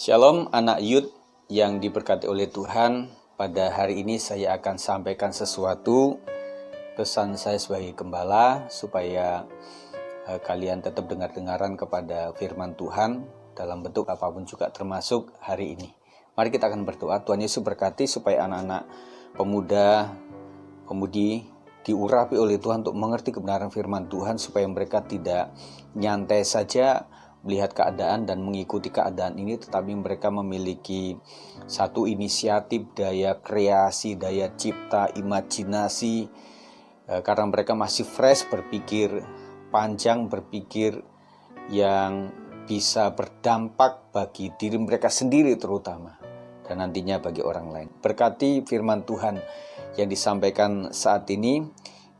Shalom anak Yud yang diberkati oleh Tuhan. Pada hari ini saya akan sampaikan sesuatu, pesan saya sebagai gembala supaya kalian tetap dengar-dengaran kepada firman Tuhan dalam bentuk apapun juga, termasuk hari ini. Mari kita akan berdoa. Tuhan Yesus berkati supaya anak-anak pemuda, pemudi diurapi oleh Tuhan untuk mengerti kebenaran firman Tuhan, supaya mereka tidak nyantai saja melihat keadaan dan mengikuti keadaan ini, tetapi mereka memiliki satu inisiatif, daya kreasi, daya cipta, imajinasi, karena mereka masih fresh, berpikir panjang, berpikir yang bisa berdampak bagi diri mereka sendiri terutama, dan nantinya bagi orang lain. Berkati firman Tuhan yang disampaikan saat ini,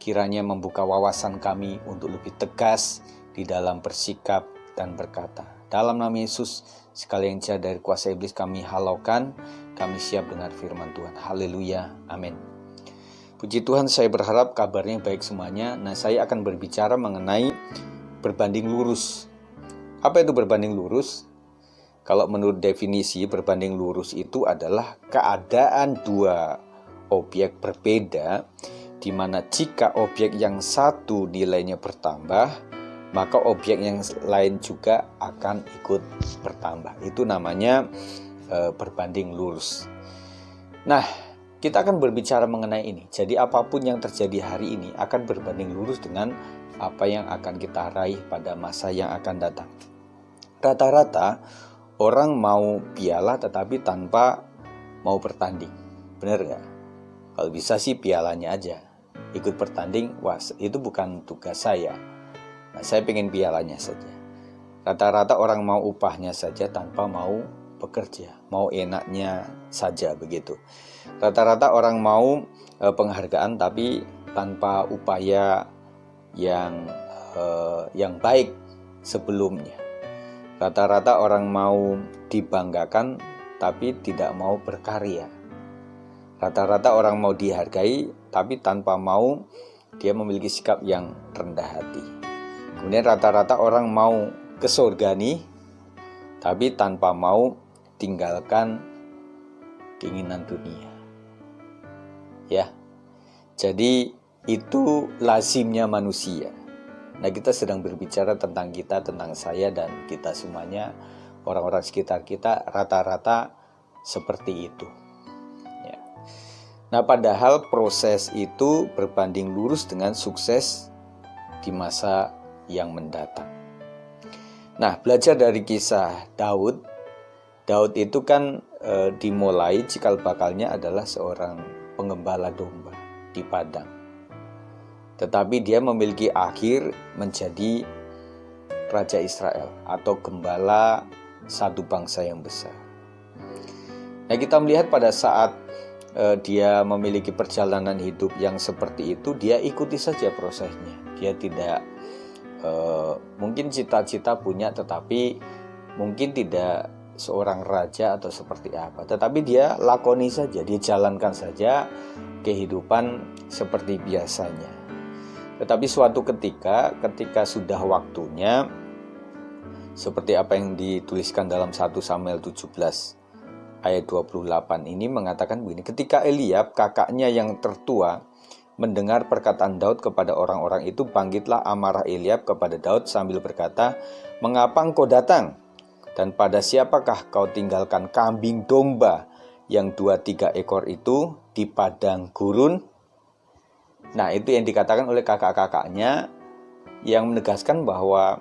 kiranya membuka wawasan kami untuk lebih tegas di dalam bersikap dan berkata. Dalam nama Yesus, segala yang jahat dari kuasa iblis kami halaukan. Kami siap dengar firman Tuhan. Haleluya, amin. Puji Tuhan, saya berharap kabarnya baik semuanya. Nah, saya akan berbicara mengenai berbanding lurus. Apa itu berbanding lurus? Kalau menurut definisi, berbanding lurus itu adalah keadaan dua objek berbeda, di mana jika objek yang satu nilainya bertambah, maka objek yang lain juga akan ikut bertambah. Itu namanya berbanding lurus. Nah, kita akan berbicara mengenai ini. Jadi apapun yang terjadi hari ini akan berbanding lurus dengan apa yang akan kita raih pada masa yang akan datang. Rata-rata orang mau piala tetapi tanpa mau bertanding. Benar nggak? Kalau bisa sih pialanya aja. Ikut bertanding, wah itu bukan tugas saya. Nah, saya pengen pialanya saja. Rata-rata orang mau upahnya saja tanpa mau bekerja, mau enaknya saja begitu. Rata-rata orang mau penghargaan tapi tanpa upaya yang baik sebelumnya. Rata-rata orang mau dibanggakan tapi tidak mau berkarya. Rata-rata orang mau dihargai tapi tanpa mau dia memiliki sikap yang rendah hati. Kemudian rata-rata orang mau ke surga nih, tapi tanpa mau tinggalkan keinginan dunia. Ya, jadi itu lazimnya manusia. Nah, kita sedang berbicara tentang kita, tentang saya dan kita semuanya, orang-orang sekitar kita rata-rata seperti itu. Ya. Nah, padahal proses itu berbanding lurus dengan sukses di masa yang mendatang. Nah, belajar dari kisah Daud. Daud itu kan dimulai cikal bakalnya adalah seorang pengembala domba di padang. Tetapi dia memiliki akhir menjadi Raja Israel atau gembala satu bangsa yang besar. Nah, kita melihat pada saat dia memiliki perjalanan hidup yang seperti itu, dia ikuti saja prosesnya. Dia tidak mungkin cita-cita punya, tetapi mungkin tidak seorang raja atau seperti apa. Tetapi dia lakoni saja, dia jalankan saja kehidupan seperti biasanya. Tetapi suatu ketika sudah waktunya, seperti apa yang dituliskan dalam 1 Samuel 17 ayat 28 ini mengatakan begini, ketika Eliab kakaknya yang tertua mendengar perkataan Daud kepada orang-orang itu, bangkitlah amarah Eliab kepada Daud sambil berkata, mengapa engkau datang? Dan pada siapakah kau tinggalkan kambing domba yang 2-3 ekor itu di padang gurun? Nah, itu yang dikatakan oleh kakak-kakaknya, yang menegaskan bahwa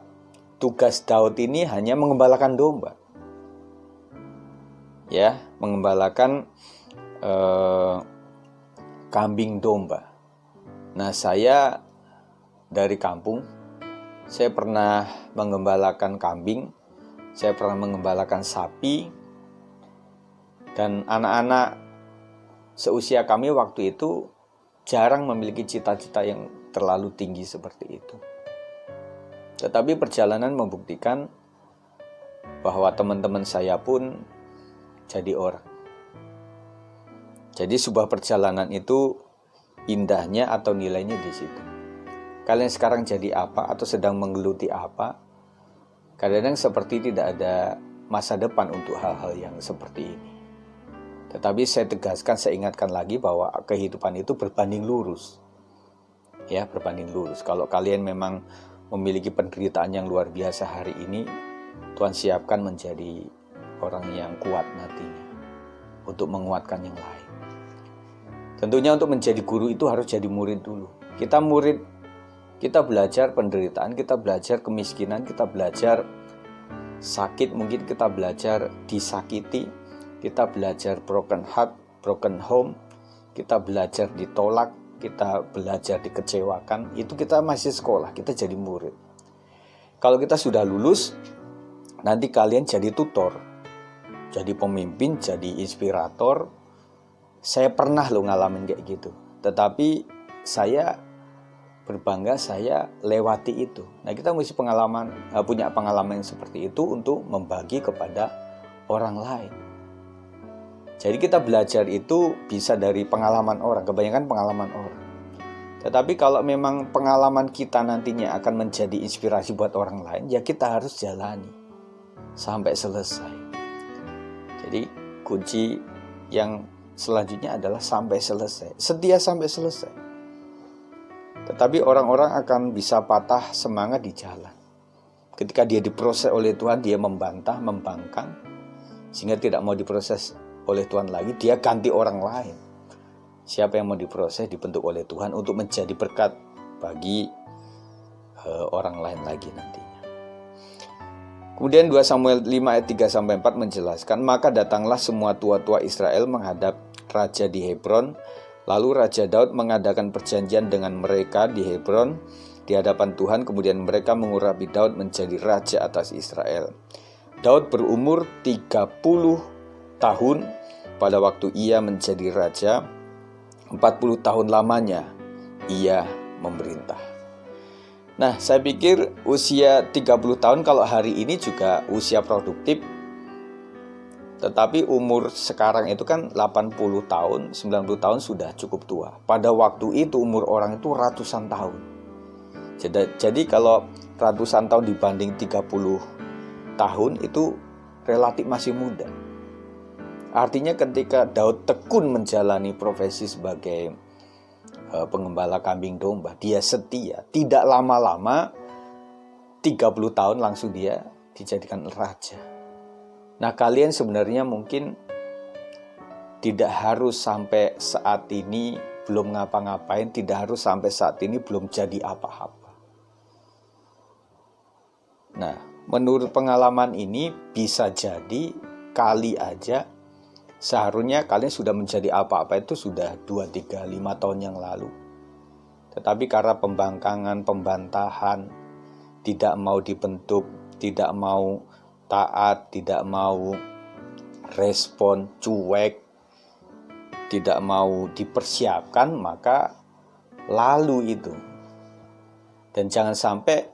tugas Daud ini hanya mengembalakan domba. Ya, mengembalakan kambing domba. Nah, saya dari kampung, saya pernah mengembalakan kambing, saya pernah mengembalakan sapi, dan anak-anak seusia kami waktu itu jarang memiliki cita-cita yang terlalu tinggi seperti itu. Tetapi perjalanan membuktikan bahwa teman-teman saya pun jadi orang. Jadi sebuah perjalanan itu indahnya atau nilainya di situ. Kalian sekarang jadi apa atau sedang menggeluti apa? Kadang-kadang seperti tidak ada masa depan untuk hal-hal yang seperti ini. Tetapi saya tegaskan, saya ingatkan lagi bahwa kehidupan itu berbanding lurus. Ya, berbanding lurus. Kalau kalian memang memiliki penderitaan yang luar biasa hari ini, Tuhan siapkan menjadi orang yang kuat nantinya untuk menguatkan yang lain. Tentunya untuk menjadi guru itu harus jadi murid dulu. Kita murid, kita belajar penderitaan, kita belajar kemiskinan, kita belajar sakit, mungkin kita belajar disakiti, kita belajar broken heart, broken home, kita belajar ditolak, kita belajar dikecewakan. Itu kita masih sekolah, kita jadi murid. Kalau kita sudah lulus, nanti kalian jadi tutor, jadi pemimpin, jadi inspirator. Saya pernah ngalamin kayak gitu. Tetapi saya berbangga saya lewati itu. Nah, kita mesti punya pengalaman seperti itu untuk membagi kepada orang lain. Jadi kita belajar itu bisa dari pengalaman orang, kebanyakan pengalaman orang. Tetapi kalau memang pengalaman kita nantinya akan menjadi inspirasi buat orang lain, ya kita harus jalani sampai selesai. Jadi kunci yang selanjutnya adalah sampai selesai, setia sampai selesai. Tetapi orang-orang akan bisa patah semangat di jalan. Ketika dia diproses oleh Tuhan, dia membantah, membangkang, sehingga tidak mau diproses oleh Tuhan lagi, dia ganti orang lain. Siapa yang mau diproses, dibentuk oleh Tuhan untuk menjadi berkat bagi orang lain lagi nantinya. Kemudian 2 Samuel 5 ayat 3-4 menjelaskan, maka datanglah semua tua-tua Israel menghadap raja di Hebron. Lalu Raja Daud mengadakan perjanjian dengan mereka di Hebron di hadapan Tuhan. Kemudian mereka mengurapi Daud menjadi raja atas Israel. Daud berumur 30 tahun pada waktu ia menjadi raja. 40 tahun lamanya ia memerintah. Nah, saya pikir usia 30 tahun kalau hari ini juga usia produktif. Tetapi umur sekarang itu kan 80 tahun, 90 tahun sudah cukup tua. Pada waktu itu umur orang itu ratusan tahun. Jadi kalau ratusan tahun dibanding 30 tahun itu relatif masih muda. Artinya ketika Daud tekun menjalani profesi sebagai pengembala kambing domba, dia setia. Tidak lama-lama 30 tahun langsung dia dijadikan raja. Nah, kalian sebenarnya mungkin tidak harus sampai saat ini belum ngapa-ngapain, tidak harus sampai saat ini belum jadi apa-apa. Nah, menurut pengalaman ini bisa jadi kali aja seharusnya kalian sudah menjadi apa-apa itu sudah 2, 3, 5 tahun yang lalu. Tetapi karena pembangkangan, pembantahan, tidak mau dibentuk, tidak mau taat, tidak mau respon, cuek, tidak mau dipersiapkan, maka lalu itu. Dan jangan sampai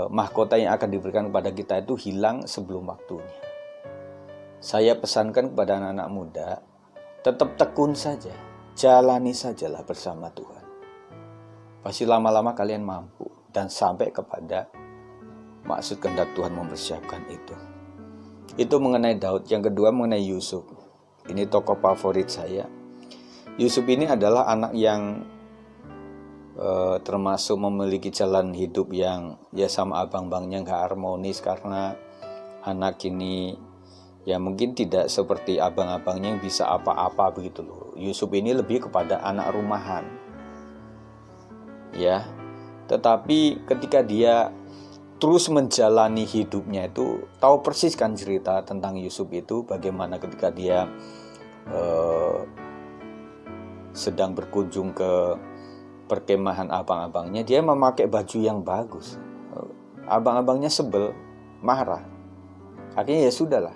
mahkota yang akan diberikan kepada kita itu hilang sebelum waktunya. Saya pesankan kepada anak-anak muda, tetap tekun saja, jalani sajalah bersama Tuhan. Pasti lama-lama kalian mampu dan sampai kepada maksud kehendak Tuhan mempersiapkan itu. Itu mengenai Daud. Yang kedua mengenai Yusuf. Ini tokoh favorit saya. Yusuf ini adalah anak yang termasuk memiliki jalan hidup yang ya sama abang-abangnya gak harmonis, karena anak ini ya mungkin tidak seperti abang-abangnya yang bisa apa-apa begitu loh. Yusuf ini lebih kepada anak rumahan. Ya. Tetapi ketika dia terus menjalani hidupnya itu, tahu persis kan cerita tentang Yusuf itu, bagaimana ketika dia sedang berkunjung ke perkemahan abang-abangnya, dia memakai baju yang bagus. Abang-abangnya sebel, marah. Akhirnya ya sudahlah,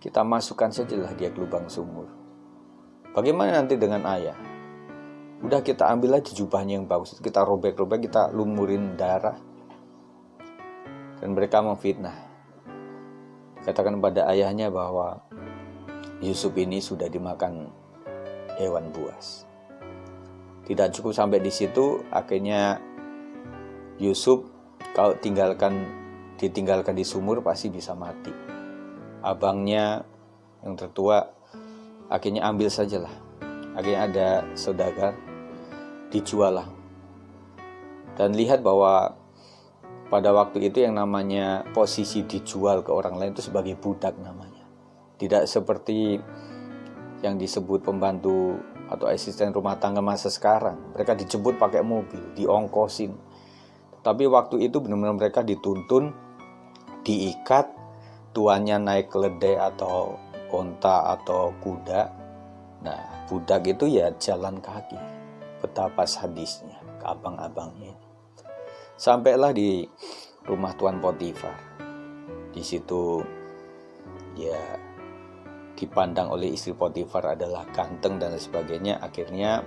kita masukkan sajalah dia ke lubang sumur. Bagaimana nanti dengan ayah? Udah kita ambil aja jubahnya yang bagus, kita robek-robek, kita lumurin darah. Dan mereka memfitnah. Katakan pada ayahnya bahwa Yusuf ini sudah dimakan hewan buas. Tidak cukup sampai di situ, akhirnya Yusuf kalau ditinggalkan di sumur pasti bisa mati. abangnya yang tertua akhirnya ambil sajalah. Akhirnya ada saudagar, dijual lah. Dan lihat bahwa pada waktu itu yang namanya posisi dijual ke orang lain itu sebagai budak namanya. Tidak seperti yang disebut pembantu atau asisten rumah tangga masa sekarang. Mereka dijemput pakai mobil, diongkosin. Tapi waktu itu benar-benar mereka dituntun, diikat, tuannya naik keledai atau onta atau kuda. Nah, budak itu ya jalan kaki. Betapa sadisnya ke abang-abangnya. Sampailah di rumah Tuan Potifar. Di situ ya dipandang oleh istri Potifar adalah ganteng dan sebagainya. Akhirnya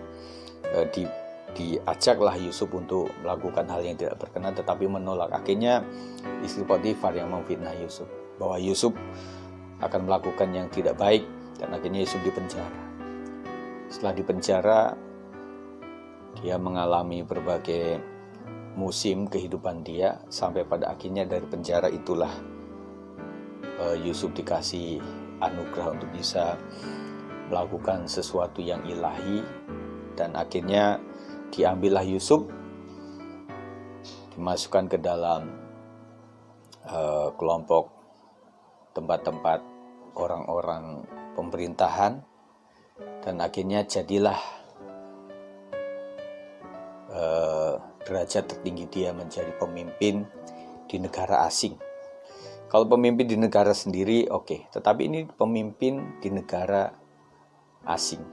diajaklah Yusuf untuk melakukan hal yang tidak berkenan, tetapi menolak. Akhirnya istri Potifar yang memfitnah Yusuf bahwa Yusuf akan melakukan yang tidak baik, dan akhirnya Yusuf dipenjara. Setelah dipenjara, dia mengalami berbagai musim kehidupan dia, sampai pada akhirnya dari penjara itulah Yusuf dikasih anugerah untuk bisa melakukan sesuatu yang ilahi, dan akhirnya diambillah Yusuf, dimasukkan ke dalam kelompok tempat-tempat orang-orang pemerintahan, dan akhirnya jadilah derajat tertinggi dia menjadi pemimpin di negara asing. Kalau pemimpin di negara sendiri oke, tetapi ini pemimpin di negara asing.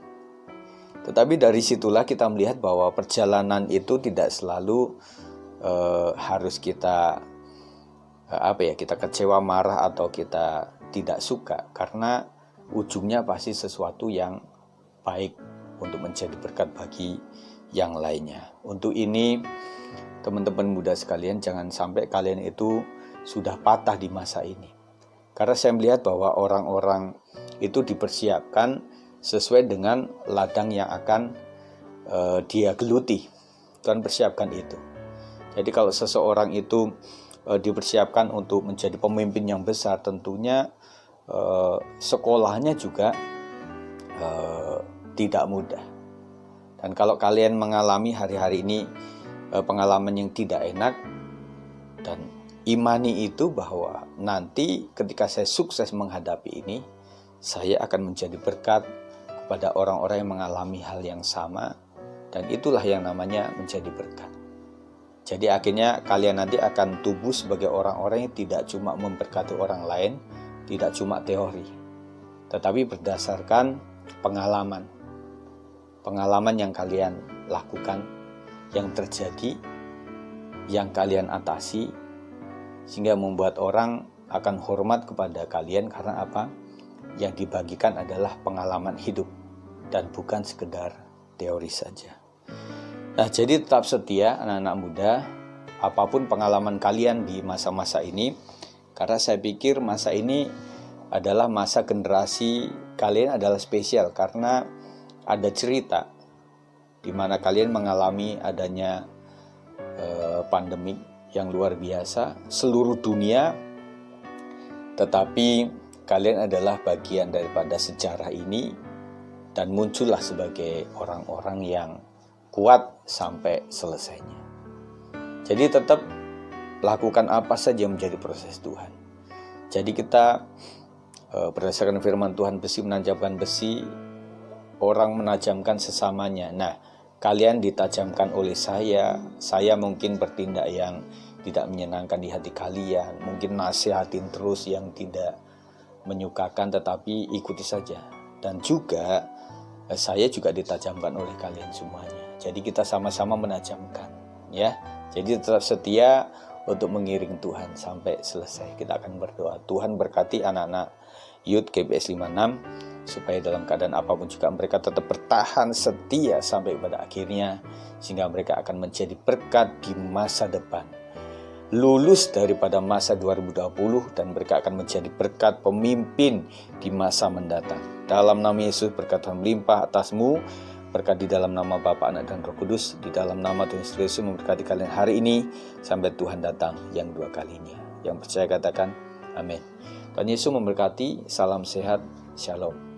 Tetapi dari situlah kita melihat bahwa perjalanan itu tidak selalu harus kita kita kecewa, marah, atau kita tidak suka, karena ujungnya pasti sesuatu yang baik untuk menjadi berkat bagi yang lainnya. Untuk ini, teman-teman muda sekalian, jangan sampai kalian itu sudah patah di masa ini. Karena saya melihat bahwa orang-orang itu dipersiapkan sesuai dengan ladang yang akan dia geluti. Tuhan persiapkan itu. Jadi kalau seseorang itu dipersiapkan untuk menjadi pemimpin yang besar, tentunya sekolahnya juga tidak mudah. Dan kalau kalian mengalami hari-hari ini pengalaman yang tidak enak, dan imani itu bahwa nanti ketika saya sukses menghadapi ini, saya akan menjadi berkat kepada orang-orang yang mengalami hal yang sama, dan itulah yang namanya menjadi berkat. Jadi akhirnya kalian nanti akan tumbuh sebagai orang-orang yang tidak cuma memberkati orang lain, tidak cuma teori, tetapi berdasarkan pengalaman yang kalian lakukan, yang terjadi, yang kalian atasi, sehingga membuat orang akan hormat kepada kalian. Karena apa? Yang dibagikan adalah pengalaman hidup dan bukan sekedar teori saja. Nah, jadi tetap setia anak-anak muda, apapun pengalaman kalian di masa-masa ini, karena saya pikir masa ini adalah masa generasi kalian adalah spesial, karena ada cerita di mana kalian mengalami adanya pandemik yang luar biasa seluruh dunia, tetapi kalian adalah bagian daripada sejarah ini dan muncullah sebagai orang-orang yang kuat sampai selesainya. Jadi tetap lakukan apa saja yang menjadi proses Tuhan. Jadi kita berdasarkan firman Tuhan, besi menajamkan besi, orang menajamkan sesamanya. Nah, kalian ditajamkan oleh saya mungkin bertindak yang tidak menyenangkan di hati kalian, mungkin nasihatin terus yang tidak menyukakan, tetapi ikuti saja. Dan juga saya juga ditajamkan oleh kalian semuanya. Jadi kita sama-sama menajamkan, ya. Jadi tetap setia untuk mengiring Tuhan sampai selesai. Kita akan berdoa. Tuhan berkati anak-anak Youth KBS 56 supaya dalam keadaan apapun juga mereka tetap bertahan setia sampai pada akhirnya, sehingga mereka akan menjadi berkat di masa depan, lulus daripada masa 2020, dan mereka akan menjadi berkat pemimpin di masa mendatang. Dalam nama Yesus, berkat Tuhan melimpah atasmu, berkat di dalam nama Bapa, Anak, dan Roh Kudus, di dalam nama Tuhan Yesus memberkati kalian hari ini sampai Tuhan datang yang dua kalinya. Yang percaya katakan amin. Tuhan Yesus memberkati. Salam sehat. Shalom.